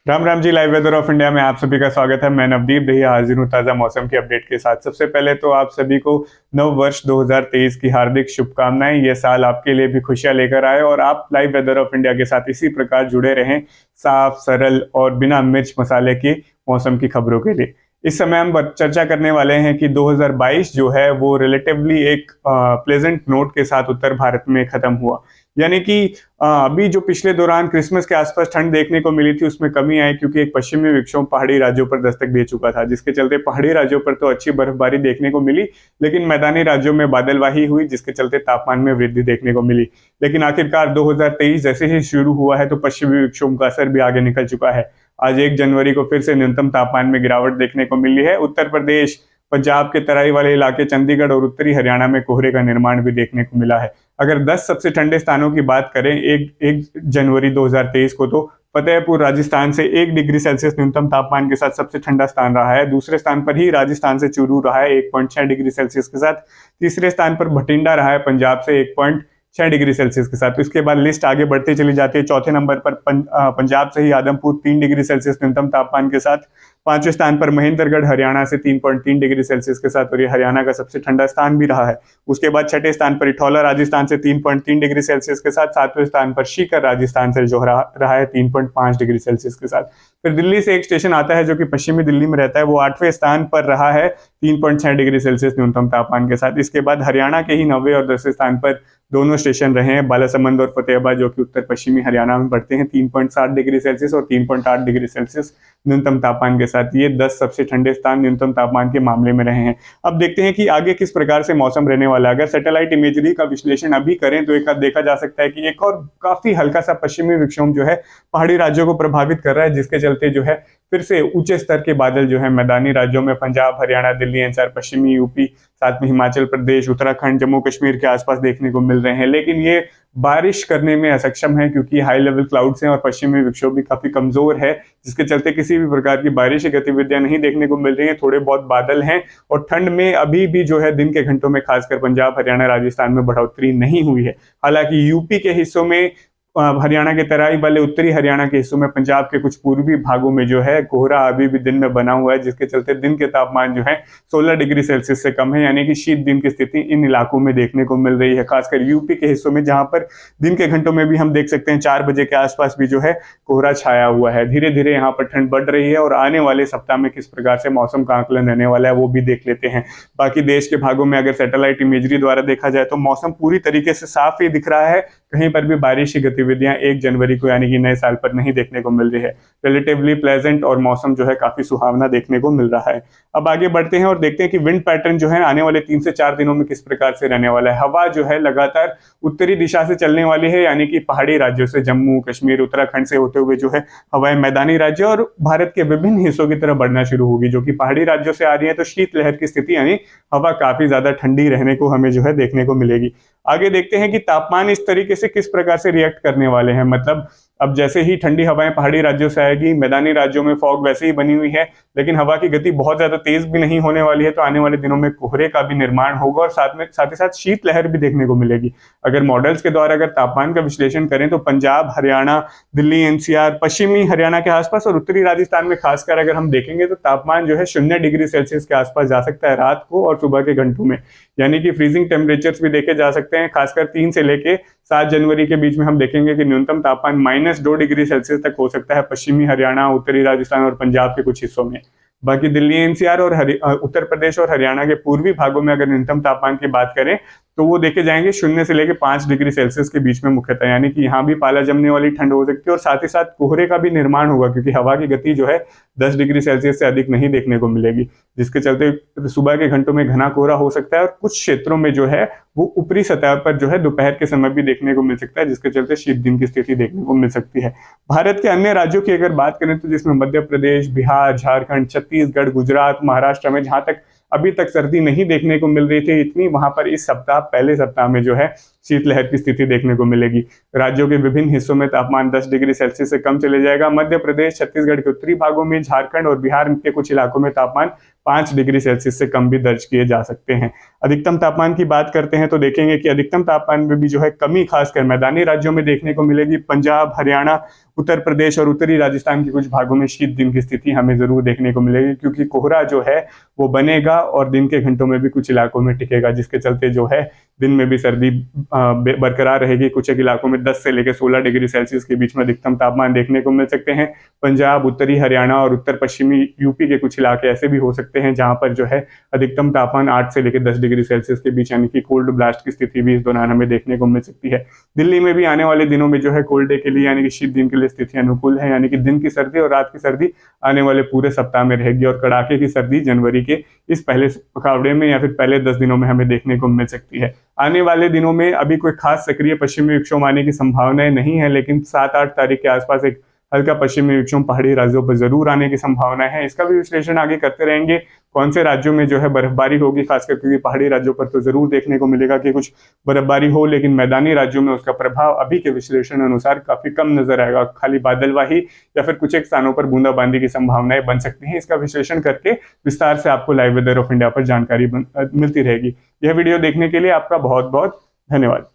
Ram Ram ji. Live weather of India में आप सभी का स्वागत है। मैं नवदीप दहिया हाजिर हूँ ताज़ा मौसम की अपडेट के साथ। सबसे पहले तो आप सभी को नव वर्ष 2023 की हार्दिक शुभकामनाएं। ये साल आपके लिए भी खुशियां लेकर आए और आप लाइव वेदर ऑफ इंडिया के साथ इसी प्रकार जुड़े रहें, साफ, सरल और बिना मिर्च मसाले की मौसम की खबरों के लिए। इस समय हम चर्चा करने वाले हैं कि 2022 जो है वो रिलेटिवली एक प्लेजेंट नोट के साथ उत्तर भारत में खत्म हुआ। यानी कि अभी जो पिछले दौरान क्रिसमस के आसपास ठंड देखने को मिली थी उसमें कमी आई, क्योंकि एक पश्चिमी विक्षोभ पहाड़ी राज्यों पर दस्तक दे चुका था, जिसके चलते पहाड़ी राज्यों पर तो अच्छी बर्फबारी देखने को मिली, लेकिन मैदानी राज्यों में बादलवाही हुई, जिसके चलते तापमान में वृद्धि देखने को मिली। लेकिन आखिरकार 2023 जैसे ही शुरू हुआ है तो पश्चिमी विक्षोभ का असर भी आगे निकल चुका है। आज 1 जनवरी को फिर से न्यूनतम तापमान में गिरावट देखने को मिली है। उत्तर प्रदेश, पंजाब के तराई वाले इलाके, चंडीगढ़ और उत्तरी हरियाणा में कोहरे का निर्माण भी देखने को मिला है। अगर 10 सबसे ठंडे स्थानों की बात करें 1 जनवरी 2023 को, तो फतेहपुर राजस्थान से 1 डिग्री सेल्सियस न्यूनतम तापमान के साथ सबसे ठंडा स्थान रहा है। दूसरे स्थान पर ही राजस्थान से चूरू रहा है 1.6 डिग्री सेल्सियस के साथ। तीसरे स्थान पर भटिंडा रहा है पंजाब से 1.6 डिग्री सेल्सियस के साथ। तो इसके बाद लिस्ट आगे बढ़ती चली जाती है। चौथे नंबर पर पंजाब से ही आदमपुर 3 डिग्री सेल्सियस न्यूनतम तापमान के साथ। पांचवें स्थान पर महेंद्रगढ़ हरियाणा से 3.3 डिग्री सेल्सियस के साथ, और ये हरियाणा का सबसे ठंडा स्थान भी रहा है। उसके बाद छठे स्थान पर इठौला राजस्थान से 3.3 डिग्री सेल्सियस के साथ। सातवें स्थान पर सीकर राजस्थान से जो रहा है 3.5 डिग्री सेल्सियस के साथ। फिर दिल्ली से एक स्टेशन आता है जो कि पश्चिमी दिल्ली में रहता है, वो 8वें स्थान पर रहा है 3.6 डिग्री सेल्सियस न्यूनतम तापमान के साथ। इसके बाद हरियाणा के ही 9वें और 10वें स्थान पर दोनों स्टेशन रहे हैं, बालासमंद और फतेहाबाद, जो कि उत्तर पश्चिमी हरियाणा में पड़ते हैं, 3.7 डिग्री सेल्सियस और 3.8 डिग्री सेल्सियस न्यूनतम तापमान के साथ। ये 10 सबसे ठंडे स्थान न्यूनतम तापमान के मामले में रहे हैं। अब देखते हैं कि आगे किस प्रकार से मौसम रहने वाला है। अगर सैटेलाइट इमेजरी का विश्लेषण अभी करें तो एक देखा जा सकता है कि एक और काफी हल्का सा पश्चिमी विक्षोभ जो है पहाड़ी राज्यों को प्रभावित कर रहा है, जिसके चलते जो है फिर से ऊंचे स्तर के बादल जो है मैदानी राज्यों में पंजाब, हरियाणा, दिल्ली एनसीआर, पश्चिमी यूपी, साथ में हिमाचल प्रदेश, उत्तराखंड, जम्मू कश्मीर के आसपास देखने को मिल रहे हैं। लेकिन ये बारिश करने में असक्षम है, क्योंकि हाई लेवल क्लाउड्स हैं और पश्चिमी विक्षोभ भी काफी कमजोर है, जिसके चलते किसी भी प्रकार की बारिश गतिविधियां नहीं देखने को मिल रही हैं। थोड़े बहुत बादल हैं और ठंड में अभी भी जो है दिन के घंटों में खासकर पंजाब, हरियाणा, राजस्थान में बढ़ोतरी नहीं हुई है। हालांकि यूपी के हिस्सों में, हरियाणा के तराई वाले उत्तरी हरियाणा के हिस्सों में, पंजाब के कुछ पूर्वी भागों में जो है कोहरा अभी भी दिन में बना हुआ है, जिसके चलते दिन के तापमान जो है 16 डिग्री सेल्सियस से कम है, यानी कि शीत दिन की स्थिति इन इलाकों में देखने को मिल रही है। खासकर यूपी के हिस्सों में, जहां पर दिन के घंटों में भी हम देख सकते हैं 4 बजे के आसपास भी जो है कोहरा छाया हुआ है। धीरे धीरे यहाँ पर ठंड बढ़ रही है और आने वाले सप्ताह में किस प्रकार से मौसम का आकलन रहने वाला है वो भी देख लेते हैं। बाकी देश के भागों में अगर सैटेलाइट इमेजरी द्वारा देखा जाए तो मौसम पूरी तरीके से साफ ही दिख रहा है। कहीं पर भी बारिश की गतिविधियां 1 जनवरी को यानी कि नए साल पर नहीं देखने को मिल रही है। रिलेटिवली प्लेजेंट और मौसम जो है काफी सुहावना देखने को मिल रहा है। अब आगे बढ़ते हैं और देखते हैं कि विंड पैटर्न जो है आने वाले 3 से 4 दिनों में किस प्रकार से रहने वाला है। हवा जो है लगातार उत्तरी दिशा से चलने वाली है, यानी कि पहाड़ी राज्यों से, जम्मू कश्मीर, उत्तराखंड से होते हुए जो है हवाएं मैदानी राज्यों और भारत के विभिन्न हिस्सों की तरफ बढ़ना शुरू होगी, जो कि पहाड़ी राज्यों से आ रही है। तो शीतलहर की स्थिति यानी हवा काफी ज्यादा ठंडी रहने को हमें जो है देखने को मिलेगी। आगे देखते हैं कि तापमान इस तरीके से किस प्रकार से रिएक्ट करने वाले हैं। मतलब अब जैसे ही ठंडी हवाएं पहाड़ी राज्यों से आएगी, मैदानी राज्यों में फॉग वैसे ही बनी हुई है, लेकिन हवा की गति बहुत ज्यादा तेज भी नहीं होने वाली है। तो आने वाले दिनों में कोहरे का भी निर्माण होगा और साथ ही साथ शीतलहर भी देखने को मिलेगी। अगर मॉडल्स के द्वारा अगर तापमान का विश्लेषण करें तो पंजाब, हरियाणा, दिल्ली एनसीआर, पश्चिमी हरियाणा के आसपास और उत्तरी राजस्थान में खासकर अगर हम देखेंगे तो तापमान जो है 0 डिग्री सेल्सियस के आसपास जा सकता है रात को और सुबह के घंटों में, यानी कि फ्रीजिंग टेम्परेचर्स भी देखे जा सकते हैं। खासकर 3 से लेके 7 जनवरी के बीच में हम देखेंगे कि न्यूनतम तापमान -2 डिग्री सेल्सियस तक हो सकता है पश्चिमी हरियाणा, उत्तरी राजस्थान और पंजाब के कुछ हिस्सों में। बाकी दिल्ली एनसीआर और उत्तर प्रदेश और हरियाणा के पूर्वी भागों में अगर न्यूनतम तापमान की बात करें तो वो देखे जाएंगे 0 से लेकर 5 डिग्री सेल्सियस के बीच में मुख्यतः, यानी कि यहाँ भी पाला जमने वाली ठंड हो सकती है और साथ ही साथ कोहरे का भी निर्माण होगा, क्योंकि हवा की गति जो है 10 डिग्री सेल्सियस से अधिक नहीं देखने को मिलेगी, जिसके चलते सुबह के घंटों में घना कोहरा हो सकता है और कुछ क्षेत्रों में जो है वो ऊपरी सतह पर जो है दोपहर के समय भी देखने को मिल सकता है, जिसके चलते शीत दिन की स्थिति देखने को मिल सकती है। भारत के अन्य राज्यों की अगर बात करें तो जिसमें मध्य प्रदेश, बिहार, झारखंड, छत्तीसगढ़, गुजरात, महाराष्ट्र में जहां तक अभी तक सर्दी नहीं देखने को मिल रही थी, इतनी वहां पर इस सप्ताह, पहले सप्ताह में जो है शीतलहर की स्थिति देखने को मिलेगी। राज्यों के विभिन्न हिस्सों में तापमान 10 डिग्री सेल्सियस से कम चले जाएगा। मध्य प्रदेश, छत्तीसगढ़ के उत्तरी भागों में, झारखंड और बिहार के कुछ इलाकों में तापमान 5 डिग्री सेल्सियस से कम भी दर्ज किए जा सकते हैं। अधिकतम तापमान की बात करते हैं तो देखेंगे कि अधिकतम तापमान में भी जो है कमी खासकर मैदानी राज्यों में देखने को मिलेगी। पंजाब, हरियाणा, उत्तर प्रदेश और उत्तरी राजस्थान के कुछ भागों में शीत दिन की स्थिति हमें जरूर देखने को मिलेगी, क्योंकि कोहरा जो है वो बनेगा और दिन के घंटों में भी कुछ इलाकों में टिकेगा, जिसके चलते जो है दिन में भी सर्दी बरकरार रहेगी। कुछ एक इलाकों में 10 से लेकर 16 डिग्री सेल्सियस के बीच में अधिकतम तापमान देखने को मिल सकते हैं। पंजाब, उत्तरी हरियाणा और उत्तर पश्चिमी यूपी के कुछ इलाके ऐसे भी हो सकते हैं जहां पर जो है अधिकतम तापमान 8 से लेकर 10 डिग्री सेल्सियस के बीच यानी कि कोल्ड ब्लास्ट की स्थिति भी इस दौरान हमें देखने को मिल सकती है। दिल्ली में भी आने वाले दिनों में जो है कोल्ड डे के लिए यानी कि शीत दिन के लिए स्थिति अनुकूल है, यानी कि दिन की सर्दी और रात की सर्दी आने वाले पूरे सप्ताह में रहेगी और कड़ाके की सर्दी जनवरी के इस पहले पखवाड़े में या फिर पहले 10 दिनों में हमें देखने को मिल सकती है। आने वाले दिनों में अभी कोई खास सक्रिय पश्चिमी विक्षोभ आने की संभावनाएं नहीं है, लेकिन 7-8 तारीख के आसपास एक हल्का पश्चिमी विक्षोभ पहाड़ी राज्यों पर जरूर आने की संभावना है। इसका भी विश्लेषण आगे करते रहेंगे, कौन से राज्यों में जो है बर्फबारी होगी, खासकर क्योंकि पहाड़ी राज्यों पर तो जरूर देखने को मिलेगा कि कुछ बर्फबारी हो, लेकिन मैदानी राज्यों में उसका प्रभाव अभी के विश्लेषण अनुसार काफी कम नजर आएगा। खाली बादलवाही या फिर कुछ एक स्थानों पर बूंदाबांदी की संभावनाएं बन सकती हैं। इसका विश्लेषण करके विस्तार से आपको लाइव वेदर ऑफ इंडिया पर जानकारी मिलती रहेगी। यह वीडियो देखने के लिए आपका बहुत बहुत धन्यवाद।